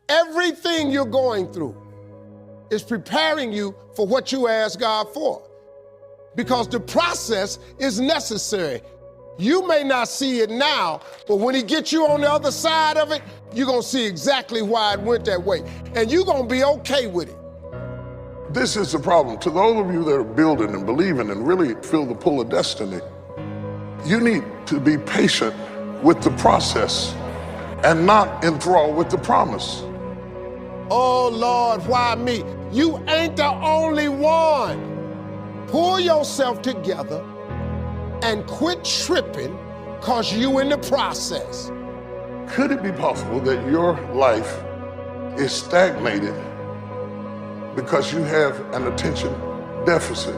Everything you're going through is preparing you for what you ask God for, because the process is necessary. You may not see it now, but when he gets you on the other side of it, you're going to see exactly why it went that way, and you're going to be okay with it. This is the problem. To those of you that are building and believing and really feel the pull of destiny, you need to be patient with the process and not enthralled with the promise. Oh, Lord, why me? You ain't the only one. Pull yourself together and quit tripping because you in the process. Could it be possible that your life is stagnated because you have an attention deficit?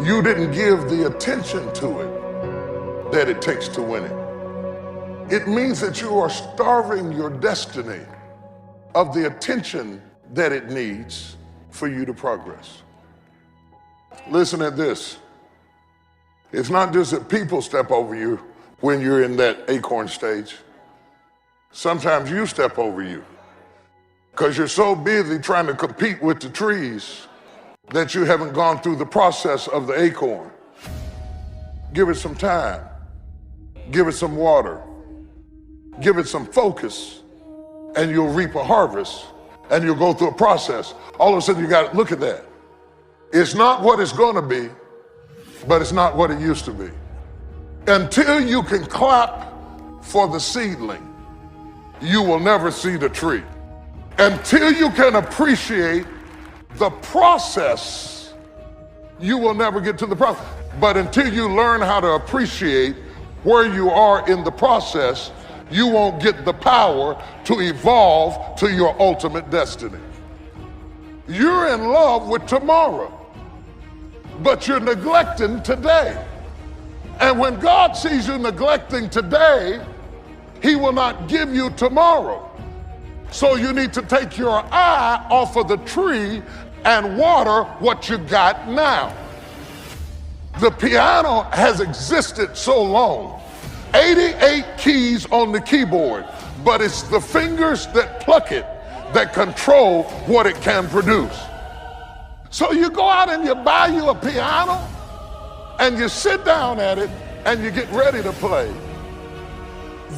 You didn't give the attention to it that it takes to win it. It means that you are starving your destiny of the attention that it needs for you to progress. Listen at this. It's not just that people step over you when you're in that acorn stage. Sometimes you step over you because you're so busy trying to compete with the trees that you haven't gone through the process of the acorn. Give it some time. Give it some water. Give it some focus, and you'll reap a harvest, and you'll go through a process. All of a sudden, you got to look at that. It's not what it's going to be, but it's not what it used to be. Until you can clap for the seedling, you will never see the tree. Until you can appreciate the process, you will never get to the process. But until you learn how to appreciate where you are in the process, you won't get the power to evolve to your ultimate destiny. You're in love with tomorrow, but you're neglecting today. And when God sees you neglecting today, he will not give you tomorrow. So you need to take your eye off of the tree and water what you got now. The piano has existed so long, 88 keys on the keyboard, but it's the fingers that pluck it that control what it can produce. So you go out and you buy you a piano and you sit down at it and you get ready to play.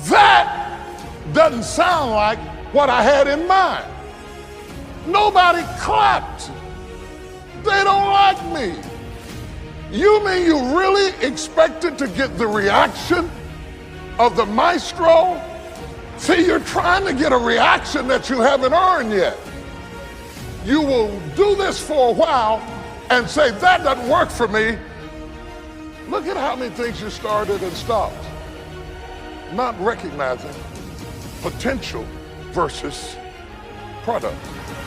That doesn't sound like what I had in mind. Nobody clapped. They don't like me. You mean you really expected to get the reaction of the maestro? See, you're trying to get a reaction that you haven't earned yet. You will do this for a while and say, that doesn't work for me. Look at how many things you started and stopped. Not recognizing potential versus product.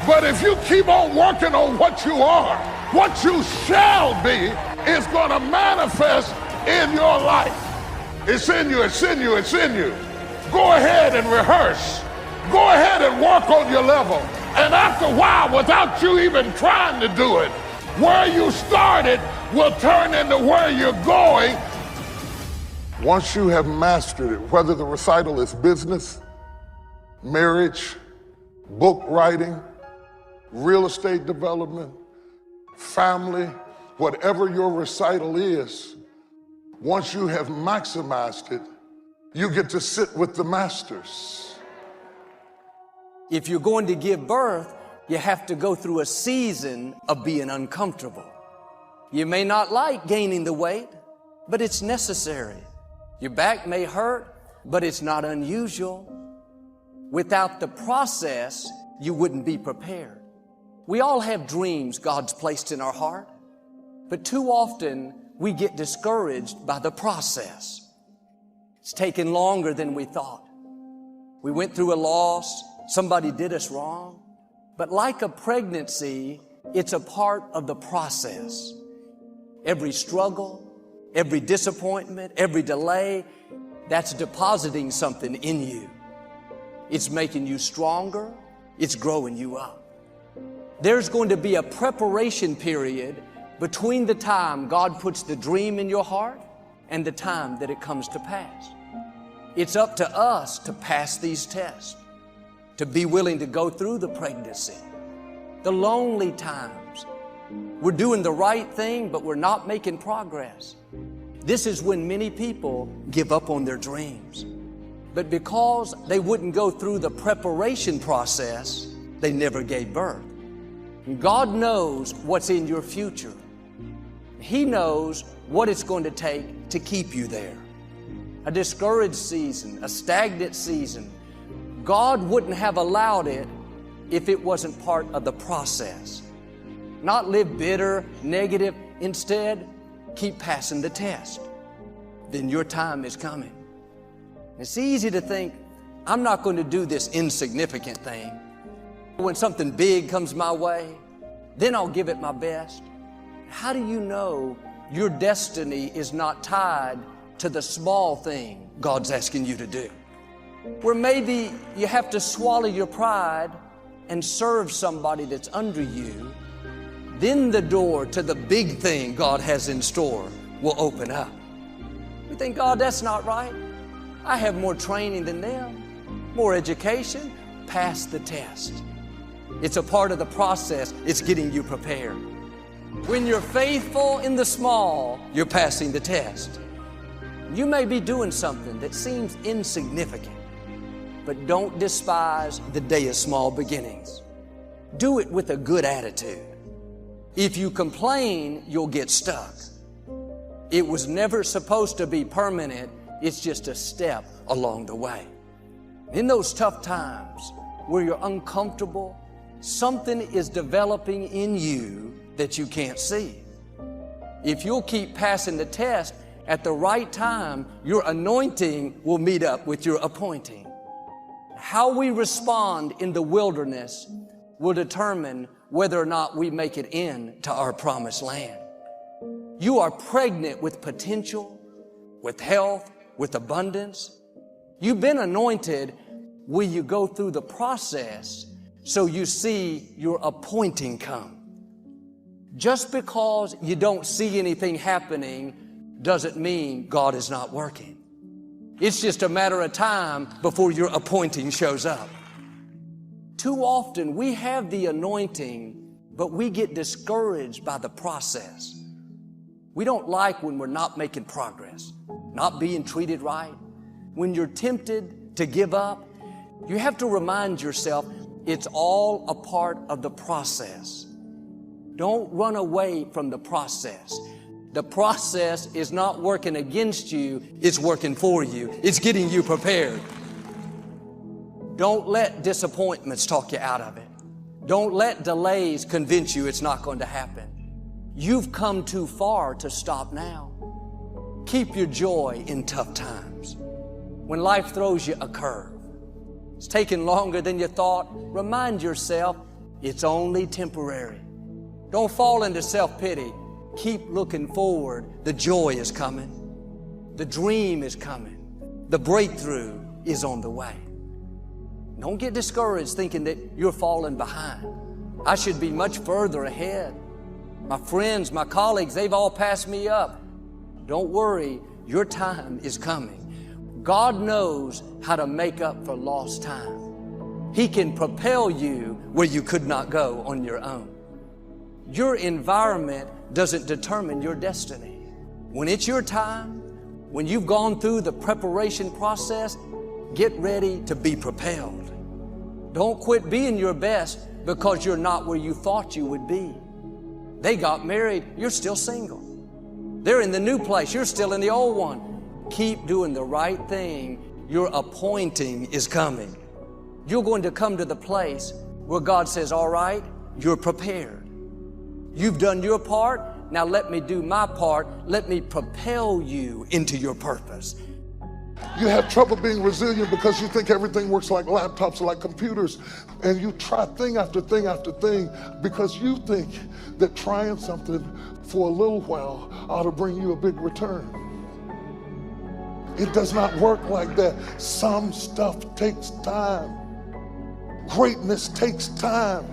But if you keep on working on what you are, what you shall be is going to manifest in your life. It's in you, it's in you, it's in you. Go ahead and rehearse. Go ahead and work on your level. And after a while, without you even trying to do it, where you started will turn into where you're going. Once you have mastered it, whether the recital is business, marriage, book writing, real estate development, family, whatever your recital is, once you have maximized it, you get to sit with the masters. If you're going to give birth, you have to go through a season of being uncomfortable. You may not like gaining the weight, but it's necessary. Your back may hurt, but it's not unusual. Without the process, you wouldn't be prepared. We all have dreams God's placed in our heart, but too often we get discouraged by the process. It's taken longer than we thought. We went through a loss, somebody did us wrong, but like a pregnancy, it's a part of the process. Every struggle, every disappointment, every delay, that's depositing something in you. It's making you stronger. It's growing you up. There's going to be a preparation period between the time God puts the dream in your heart and the time that it comes to pass. It's up to us to pass these tests. to be willing to go through the pregnancy, the lonely times. We're doing the right thing, but we're not making progress. This is when many people give up on their dreams. But because they wouldn't go through the preparation process, they never gave birth. And God knows what's in your future. He knows what it's going to take to keep you there. A discouraged season, a stagnant season, God wouldn't have allowed it if it wasn't part of the process. Not live bitter, negative. Instead, keep passing the test. Then your time is coming. It's easy to think, I'm not going to do this insignificant thing. When something big comes my way, then I'll give it my best. How do you know your destiny is not tied to the small thing God's asking you to do? Where maybe you have to swallow your pride and serve somebody that's under you, then the door to the big thing God has in store will open up. We think, God, that's not right. I have more training than them, more education. Pass the test. It's a part of the process. It's getting you prepared. When you're faithful in the small, you're passing the test. You may be doing something that seems insignificant, but don't despise the day of small beginnings. Do it with a good attitude. If you complain, you'll get stuck. It was never supposed to be permanent. It's just a step along the way. In those tough times where you're uncomfortable, something is developing in you that you can't see. If you'll keep passing the test, at the right time, your anointing will meet up with your appointing. How we respond in the wilderness will determine whether or not we make it into our promised land. You are pregnant with potential, with health, with abundance. You've been anointed. Will you go through the process so you see your appointing come? Just because you don't see anything happening doesn't mean God is not working. It's just a matter of time before your appointing shows up. Too often we have the anointing, but we get discouraged by the process. We don't like when we're not making progress, not being treated right. When you're tempted to give up, you have to remind yourself it's all a part of the process. Don't run away from the process. The process is not working against you, it's working for you. It's getting you prepared. Don't let disappointments talk you out of it. Don't let delays convince you it's not going to happen. You've come too far to stop now. Keep your joy in tough times. When life throws you a curve, it's taking longer than you thought, remind yourself it's only temporary. Don't fall into self-pity. Keep looking forward. The joy is coming. The dream is coming. The breakthrough is on the way. Don't get discouraged thinking that you're falling behind. I should be much further ahead. My friends, my colleagues, they've all passed me up. Don't worry, your time is coming. God knows how to make up for lost time. He can propel you where you could not go on your own. Your environment doesn't determine your destiny. When it's your time, when you've gone through the preparation process, get ready to be propelled. Don't quit being your best because you're not where you thought you would be. They got married, you're still single. They're in the new place, you're still in the old one. Keep doing the right thing. Your appointing is coming. You're going to come to the place where God says, all right, you're prepared. You've done your part. Now let me do my part. Let me propel you into your purpose. You have trouble being resilient because you think everything works like laptops or like computers, and you try thing after thing after thing because you think that trying something for a little while ought to bring you a big return. It does not work like that. Some stuff takes time. Greatness takes time.